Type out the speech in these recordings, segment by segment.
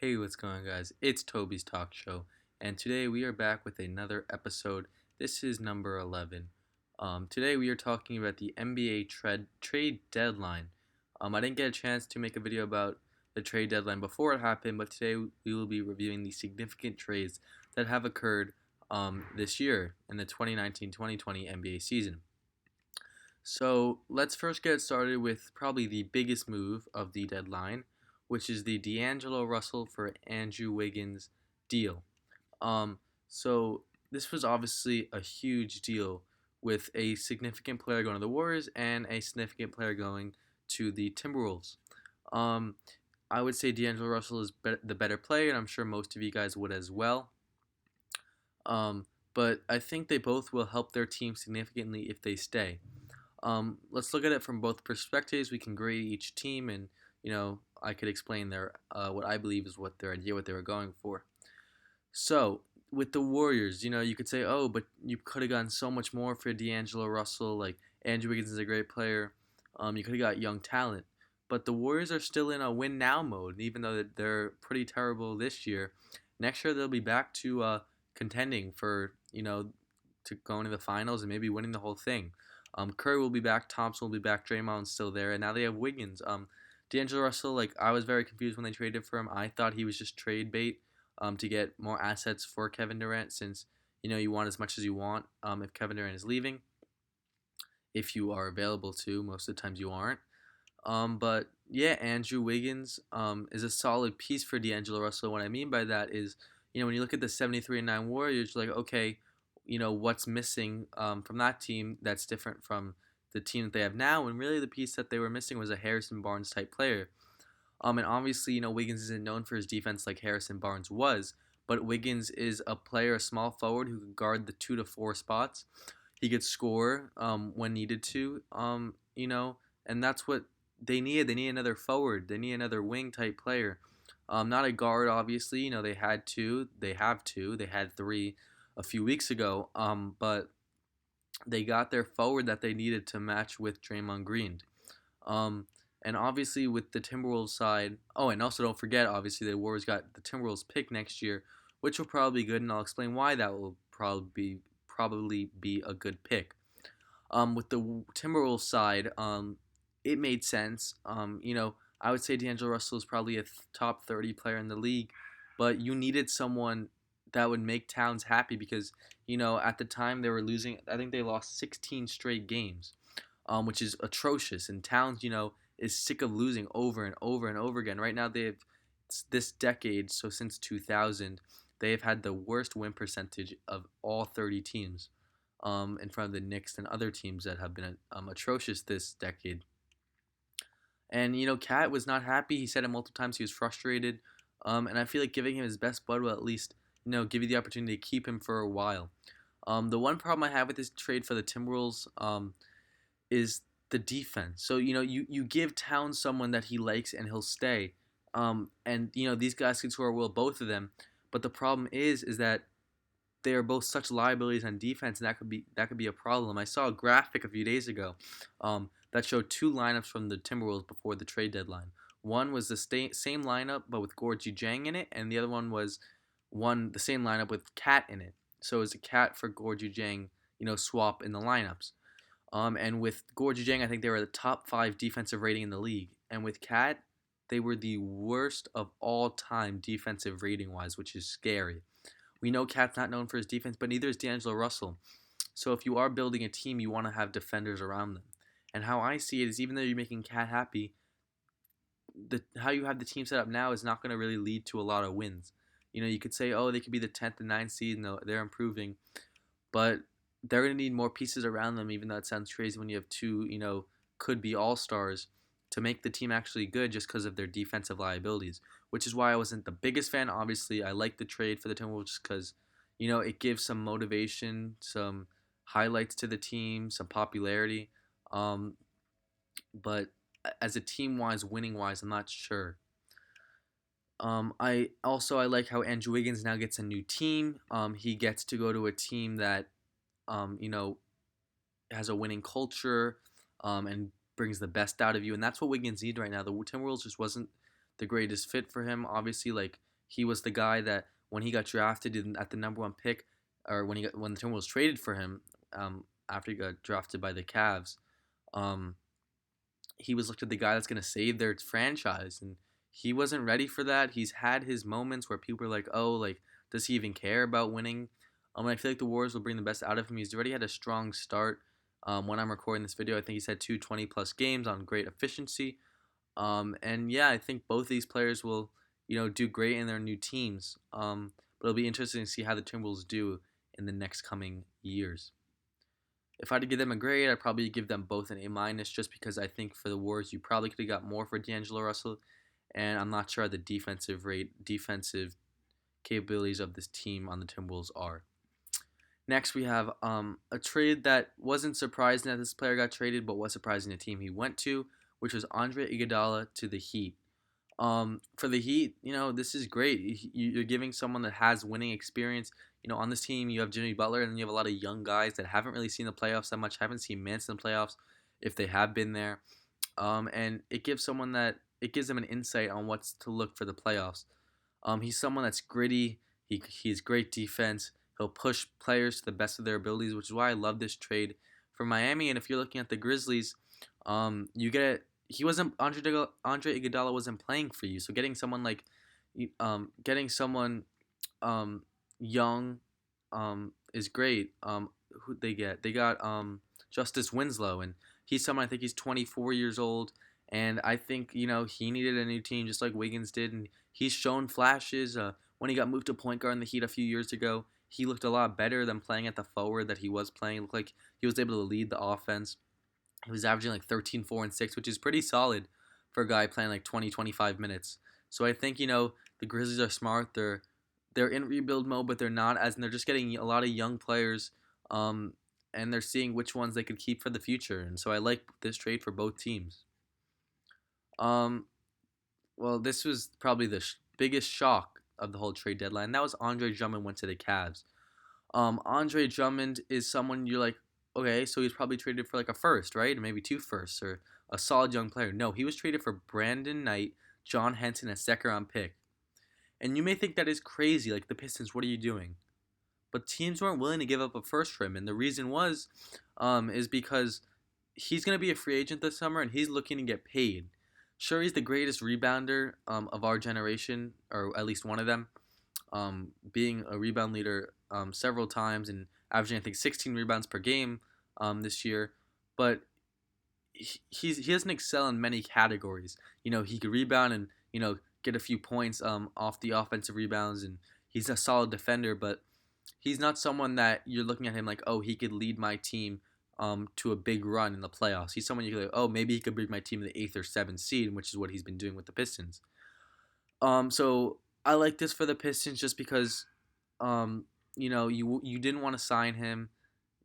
Hey, what's going on, guys? It's Tobey'S Talkshow, and today we are back with another episode. This is number 11. Today we are talking about the NBA trade deadline. I didn't get a chance to make a video about the trade deadline before it happened, but today we will be reviewing the significant trades that have occurred this year in the 2019-2020 NBA season. So let's first get started with probably the biggest move of the deadline, which is the DAngelo Russell for Andrew Wiggins deal. So this was obviously a huge deal with a significant player going to the Warriors and a significant player going to the Timberwolves. Um, I would say DAngelo Russell is the better player, and I'm sure most of you guys would as well. But I think they both will help their team significantly if they stay. Let's look at it from both perspectives. We can grade each team, and I could explain their what I believe is what their idea, what they were going for. So with the Warriors, you could say, oh, but you could have gotten so much more for DAngelo Russell. Like Andrew Wiggins is a great player. You could have got young talent, but the Warriors are still in a win now mode, even though they're pretty terrible this year. Next year they'll be back to contending for to going to the finals and maybe winning the whole thing. Curry will be back, Thompson will be back, Draymond's still there, and now they have Wiggins. DAngelo Russell, like I was very confused when they traded for him. I thought he was just trade bait to get more assets for Kevin Durant, since you want as much as you want if Kevin Durant is leaving, if you are available to. Most of the times you aren't. But yeah, Andrew Wiggins is a solid piece for DAngelo Russell. What I mean by that is, when you look at the 73-9 Warriors, you're like, okay, what's missing from that team that's different from the team that they have now, and really the piece that they were missing was a Harrison Barnes type player. And obviously, Wiggins isn't known for his defense like Harrison Barnes was, but Wiggins is a player, a small forward who could guard the 2 to 4 spots. He could score when needed to, and that's what they need. They need another forward. They need another wing type player. Not a guard, obviously. They had two. They have two. They had three a few weeks ago. But they got their forward that they needed to match with Draymond Green. And obviously with the Timberwolves side, oh, and also don't forget, obviously the Warriors got the Timberwolves pick next year, which will probably be good, and I'll explain why that will probably be a good pick. With the Timberwolves side, it made sense. I would say DAngelo Russell is probably a top 30 player in the league, but you needed someone that would make Towns happy because, at the time they were losing. I think they lost 16 straight games, which is atrocious. And Towns, is sick of losing over and over and over again. Right now they've this decade, so since 2000, they have had the worst win percentage of all 30 teams, in front of the Knicks and other teams that have been atrocious this decade. And Cat was not happy. He said it multiple times. He was frustrated, and I feel like giving him his best bud will at least give you the opportunity to keep him for a while. The one problem I have with this trade for the Timberwolves is the defense. So you give Towns someone that he likes and he'll stay. And these guys can score well, both of them. But the problem is that they are both such liabilities on defense, and that could be a problem. I saw a graphic a few days ago that showed two lineups from the Timberwolves before the trade deadline. One was the same lineup but with Gorgui Dieng in it, and the other one was the same lineup with Cat in it. So it was a Cat for Gorgui Dieng, swap in the lineups. And with Gorgui Dieng, I think they were the top 5 defensive rating in the league. And with Cat, they were the worst of all time defensive rating wise, which is scary. We know Cat's not known for his defense, but neither is DAngelo Russell. So if you are building a team, you want to have defenders around them. And how I see it is, even though you're making Cat happy, how you have the team set up now is not going to really lead to a lot of wins. You could say, oh, they could be the 10th and 9th seed, and they're improving. But they're going to need more pieces around them, even though it sounds crazy when you have two, could be all-stars, to make the team actually good just because of their defensive liabilities, which is why I wasn't the biggest fan. Obviously, I like the trade for the Timberwolves just because, it gives some motivation, some highlights to the team, some popularity. But as a team-wise, winning-wise, I'm not sure. I like how Andrew Wiggins now gets a new team. He gets to go to a team that, has a winning culture, and brings the best out of you, and that's what Wiggins needs right now. The Timberwolves just wasn't the greatest fit for him. Obviously, like he was the guy that when he got drafted at the number 1 pick, or when the Timberwolves traded for him after he got drafted by the Cavs, um, he was looked at the guy that's going to save their franchise, and he wasn't ready for that. He's had his moments where people are like, oh, like, does he even care about winning? I feel like the Warriors will bring the best out of him. He's already had a strong start. When I'm recording this video, I think he's had 220-plus games on great efficiency. And yeah, I think both these players will, do great in their new teams. But it'll be interesting to see how the Timberwolves do in the next coming years. If I had to give them a grade, I'd probably give them both an A minus, just because I think for the Warriors you probably could have got more for D'Angelo Russell, and I'm not sure how the defensive capabilities of this team on the Timberwolves are. Next, we have a trade that wasn't surprising that this player got traded, but was surprising the team he went to, which was Andre Iguodala to the Heat. For the Heat, this is great. You're giving someone that has winning experience. On this team, you have Jimmy Butler, and then you have a lot of young guys that haven't really seen the playoffs that much, haven't seen minutes in the playoffs if they have been there. And it gives them an insight on what's to look for the playoffs. He's someone that's gritty. He has great defense. He'll push players to the best of their abilities, which is why I love this trade for Miami. And if you're looking at the Grizzlies, you get he wasn't Andre Iguodala wasn't playing for you, so getting someone like young is great. Who they get? They got Justice Winslow, and he's someone, I think he's 24 years old, and I think he needed a new team just like Wiggins did, and he's shown flashes. When he got moved to point guard in the Heat a few years ago, he looked a lot better than playing at the forward that he was playing. It looked like he was able to lead the offense. He was averaging like 13, 4, and 6, which is pretty solid for a guy playing like 20, 25 minutes. So I think, the Grizzlies are smart. They're in rebuild mode, but they're not, and they're just getting a lot of young players, and they're seeing which ones they could keep for the future. And so I like this trade for both teams. Well, this was probably the biggest shock of the whole trade deadline. That was Andre Drummond went to the Cavs. Andre Drummond is someone you're like, okay, so he's probably traded for like a first, right? Or maybe 2 firsts, or a solid young player. No, he was traded for Brandon Knight, John Henson, and a second-round pick. And you may think that is crazy, like the Pistons, what are you doing? But teams weren't willing to give up a first for him, and the reason is because he's going to be a free agent this summer, and he's looking to get paid. Sure, he's the greatest rebounder of our generation, or at least one of them, being a rebound leader several times and averaging, I think, 16 rebounds per game this year. But he doesn't excel in many categories. He could rebound and, get a few points off the offensive rebounds, and he's a solid defender, but he's not someone that you're looking at him like, oh, he could lead my team to a big run in the playoffs. He's someone you're like, oh, maybe he could bring my team to the 8th or 7th seed, which is what he's been doing with the Pistons. So I like this for the Pistons just because, you didn't want to sign him.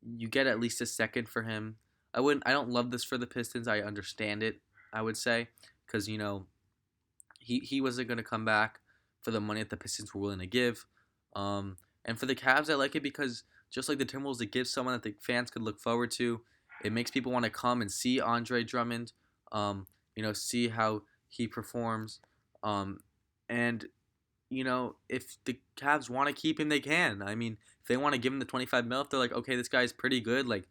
You get at least a second for him. I don't love this for the Pistons. I understand it, I would say, because, he wasn't going to come back for the money that the Pistons were willing to give. And for the Cavs, I like it because just like the Timberwolves, it gives someone that the fans could look forward to. It makes people want to come and see Andre Drummond, see how he performs. And if the Cavs want to keep him, they can. I mean, if they want to give him the $25 million, if they're like, okay, this guy's pretty good, like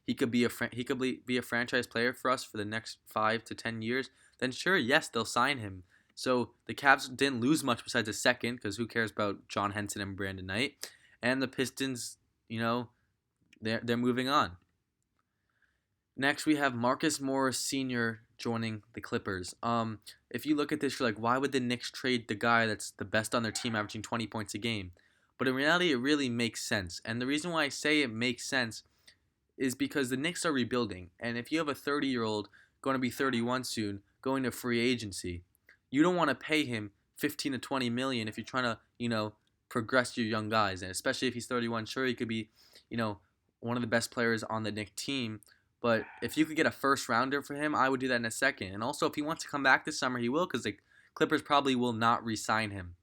he could be a franchise player for us for the next 5 to 10 years, then sure, yes, they'll sign him. So the Cavs didn't lose much besides a second, because who cares about John Henson and Brandon Knight? And the Pistons, they're moving on. Next, we have Marcus Morris Sr. joining the Clippers. If you look at this, you're like, why would the Knicks trade the guy that's the best on their team, averaging 20 points a game? But in reality, it really makes sense. And the reason why I say it makes sense is because the Knicks are rebuilding. And if you have a 30-year-old going to be 31 soon, going to free agency, you don't want to pay him 15 to 20 million if you're trying to, progress your young guys. And especially if he's 31, sure, he could be, one of the best players on the Knicks team. But if you could get a first rounder for him, I would do that in a second. And also, if he wants to come back this summer, he will, because the Clippers probably will not re-sign him.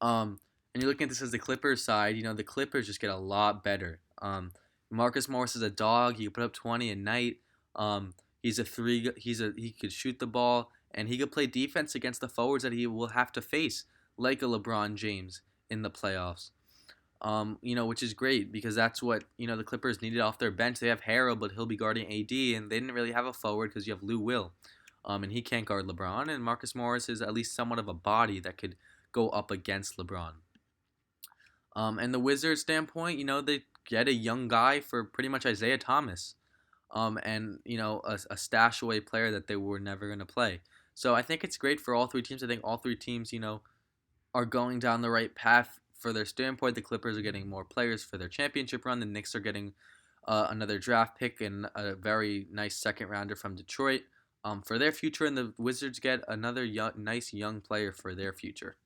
And you're looking at this as the Clippers side. The Clippers just get a lot better. Marcus Morris is a dog. He can put up 20 a night. He's a three. He could shoot the ball, and he could play defense against the forwards that he will have to face, like a LeBron James in the playoffs. Which is great because that's what the Clippers needed off their bench. They have Harrell, but he'll be guarding AD, and they didn't really have a forward because you have Lou Will, and he can't guard LeBron. And Marcus Morris is at least somewhat of a body that could go up against LeBron. And the Wizards standpoint, they get a young guy for pretty much Isiah Thomas, and a stash away player that they were never going to play. So I think it's great for all three teams. I think all three teams, are going down the right path for their standpoint. The Clippers are getting more players for their championship run. The Knicks are getting another draft pick and a very nice second rounder from Detroit for their future, and the Wizards get another nice young player for their future.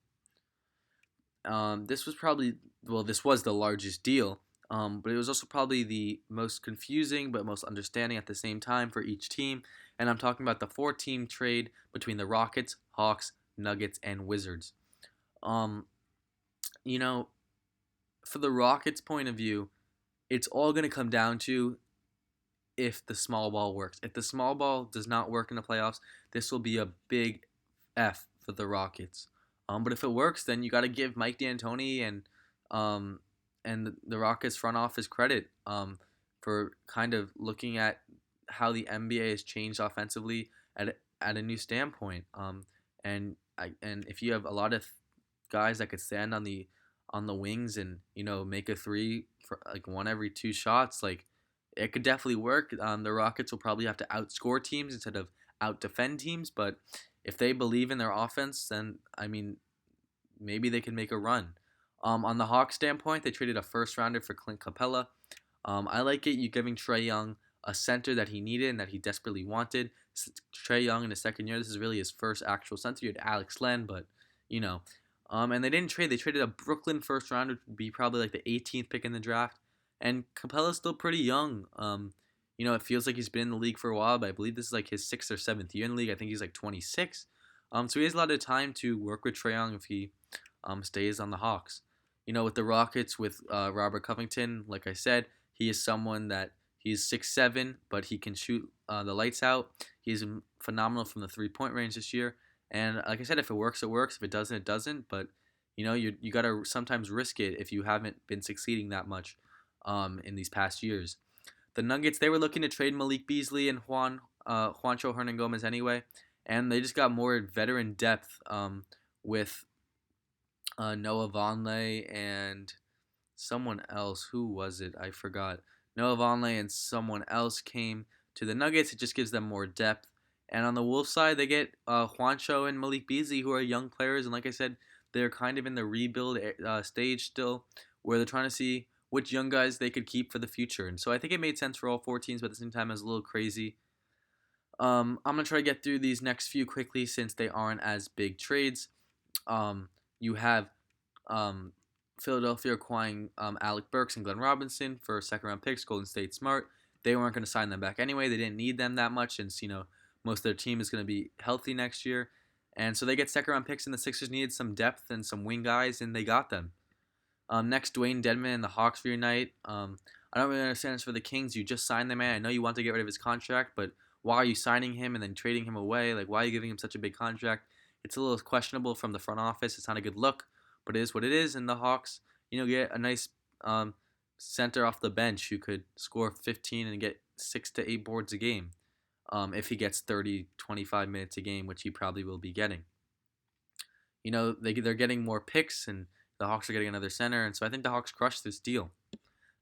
This was the largest deal, but it was also probably the most confusing but most understanding at the same time for each team. And I'm talking about the 4-team trade between the Rockets, Hawks, Nuggets, and Wizards. You know, for the Rockets' point of view, it's all going to come down to if the small ball works. If the small ball does not work in the playoffs, this will be a big F for the Rockets. But if it works, then you got to give Mike D'Antoni and the Rockets front office credit for kind of looking at how the NBA has changed offensively at a new standpoint. And if you have a lot of guys that could stand on the wings and make a three for like one every two shots, like it could definitely work. The Rockets will probably have to outscore teams instead of out-defend teams, but if they believe in their offense, then maybe they can make a run. On the Hawks standpoint, they traded a first rounder for Clint Capella. I like it. You're giving Trae Young a center that he needed and that he desperately wanted. Trae Young in his second year, this is really his first actual center. You had Alex Len, but and they didn't trade. They traded a Brooklyn first rounder to be probably like the 18th pick in the draft. And Capella's still pretty young. It feels like he's been in the league for a while, but I believe this is like his 6th or 7th year in the league. I think he's like 26. So he has a lot of time to work with Trae Young if he stays on the Hawks. With the Rockets, with Robert Covington, like I said, he is someone that he's 6'7", but he can shoot the lights out. He's phenomenal from the 3-point range this year. And like I said, if it works, it works. If it doesn't, it doesn't. But you got to sometimes risk it if you haven't been succeeding that much in these past years. The Nuggets, they were looking to trade Malik Beasley and Juancho Hernan-Gomez anyway, and they just got more veteran depth with Noah Vonleh and someone else. Who was it? I forgot. Noah Vonleh and someone else came to the Nuggets. It just gives them more depth. And on the Wolves side, they get Juancho and Malik Beasley, who are young players. And like I said, they're kind of in the rebuild stage still, where they're trying to see which young guys they could keep for the future. And so I think it made sense for all 4 teams, but at the same time, it was a little crazy. I'm going to try to get through these next few quickly since they aren't as big trades. You have Philadelphia acquiring Alec Burks and Glenn Robinson for second-round picks. Golden State smart. They weren't going to sign them back anyway. They didn't need them that much since, most of their team is going to be healthy next year. And so they get second-round picks, and the Sixers needed some depth and some wing guys, and they got them. Next, Dwayne Dedmon and the Hawks reunite. I don't really understand this for the Kings. You just signed the man. I know you want to get rid of his contract, but why are you signing him and then trading him away? Like, why are you giving him such a big contract? It's a little questionable from the front office. It's not a good look, but it is what it is. And the Hawks, get a nice center off the bench who could score 15 and get 6 to 8 boards a game if he gets 30, 25 minutes a game, which he probably will be getting. They're getting more picks, and the Hawks are getting another center, and so I think the Hawks crushed this deal.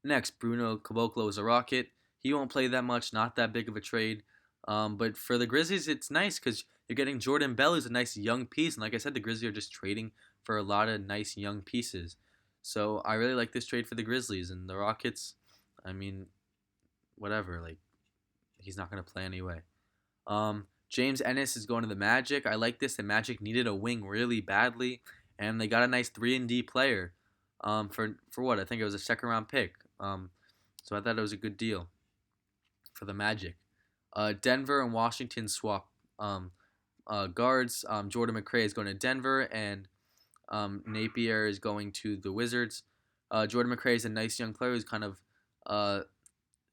Next, Bruno Caboclo is a Rocket. He won't play that much, not that big of a trade. But for the Grizzlies, it's nice because you're getting Jordan Bell, who's a nice young piece. And like I said, the Grizzlies are just trading for a lot of nice young pieces. So I really like this trade for the Grizzlies. And the Rockets, whatever. Like, he's not going to play anyway. James Ennis is going to the Magic. I like this. The Magic needed a wing really badly. And they got a nice 3-and-D player for what? I think it was a second-round pick. So I thought it was a good deal for the Magic. Denver and Washington swap guards. Jordan McRae is going to Denver, and Napier is going to the Wizards. Jordan McRae is a nice young player who's kind of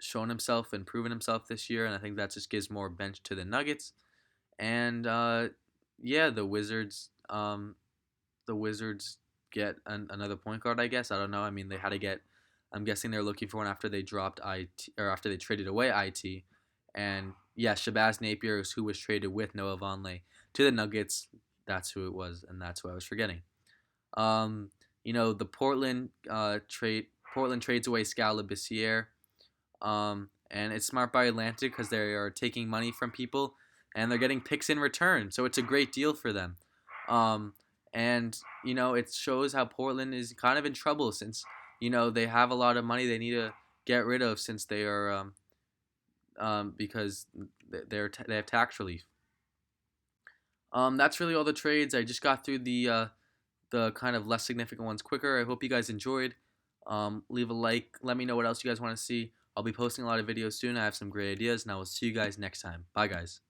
shown himself and proven himself this year, and I think that just gives more bench to the Nuggets. And the Wizards, the Wizards get another point guard. I guess I don't know. I mean, they had to get. I'm guessing they're looking for one after they dropped IT or after they traded away IT, and yeah, Shabazz Napier is who was traded with Noah Vonleh to the Nuggets. That's who it was, and that's who I was forgetting. Um, the Portland trades away Scalabissiere. And it's smart by Atlantic because they are taking money from people and they're getting picks in return. So it's a great deal for them. Um, and it shows how Portland is kind of in trouble since they have a lot of money they need to get rid of since they are because they have tax relief. That's really all the trades. I just got through the kind of less significant ones quicker. I hope you guys enjoyed. Leave a like. Let me know what else you guys want to see. I'll be posting a lot of videos soon. I have some great ideas, and I will see you guys next time. Bye, guys.